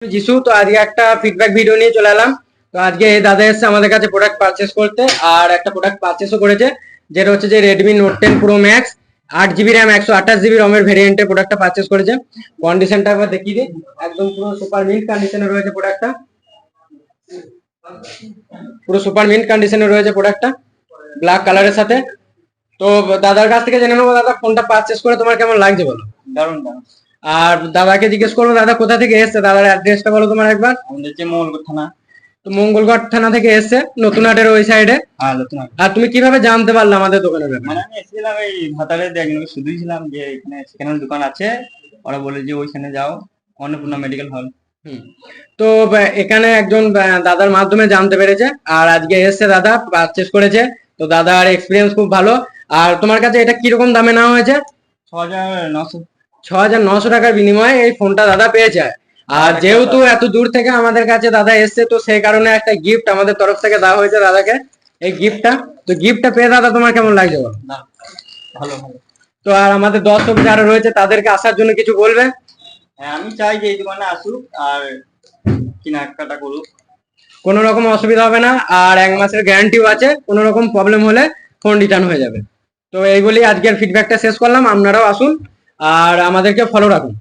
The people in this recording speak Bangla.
যিশু, তো আজকে একটা ফিডব্যাক ভিডিও নিয়ে চলে এলাম। তো আজকে এই দাদা এসেছে আমাদের কাছে প্রোডাক্ট পারচেস করতে, আর একটা প্রোডাক্ট পারচেসও করেছে, যেটা হচ্ছে যে Redmi note 10 pro max 8 GB RAM 128 GB রমের ভেরিয়েন্টের প্রোডাক্টটা পারচেস করেছে। কন্ডিশনটা একবার দেখিয়ে দিই, একদম পুরো সুপার মিন্ট কন্ডিশনে রয়েছে প্রোডাক্টটা। পুরো সুপার মিন্ট কন্ডিশনে রয়েছে প্রোডাক্টটা, ব্ল্যাক কালারের সাথে। তো দাদার কাছ থেকে জেনে নেবো, দাদা ফোনটা পারচেস করে তোমার কেমন লাগছে বলো। দারুণ দারুণ। আর দাদাকে জিজ্ঞেস করবো দাদা কোথা থেকে এসছে, দাদার অ্যাড্রেসটা বলো তোমার একবার। আমাদের যে মঙ্গলকোট থানা। তো মঙ্গলগড় থানা থেকে এসছে, নতুন হাটের ওই সাইডে। হ্যাঁ, নতুন হাট। আর তুমি কিভাবে জানতে পারলে আমাদের দোকানের ব্যাপারে? মানে আমি এসেছিলাম এই ভাতারে একজনকে শুধুই ছিলাম যে এখানে সেখানে দোকান আছে, ওরা বলে যে ওইখানে যাও, অন্নপূর্ণা মেডিকেল হল। হুম। তো এখানে একজন দাদার মাধ্যমে জানতে পেরেছে, আর আজকে এসছে দাদা পারচেস করেছে। তো দাদার এক্সপিরিয়েন্স খুব ভালো। আর তোমার কাছে এটা কিরকম দামে নেওয়া হয়েছে? 6,900। 6,900 টাকার বিনিময়ে এই ফোনটা দাদা পেয়েছে। আর যেহেতু এত দূর থেকে আমাদের কাছে দাদা এসছে, তো সেই কারণে একটা গিফট আমাদের তরফ থেকে দেওয়া হয়েছে দাদাকে, এই গিফটটা। তো গিফটটা পেয়ে দাদা তোমার কেমন লাগছে বলো? ভালো ভালো। তো আর আমাদের দর্শক যারা রয়েছে তাদেরকে আসার জন্য কিছু বলবে? হ্যাঁ, আমি চাই যে এই দোকানে আসুক আর কেনাকাটা করুক। কোনো রকম অসুবিধা হবে না, আর 1 মাসের গ্যারান্টিও আছে, কোনো রকম প্রবলেম হলে ফোন রিটার্ন হয়ে যাবে। তো এই বলি আজকের ফিডব্যাকটা শেষ করলাম, আপনারাও আসুন আর আমাদেরকে ফলো রাখুন।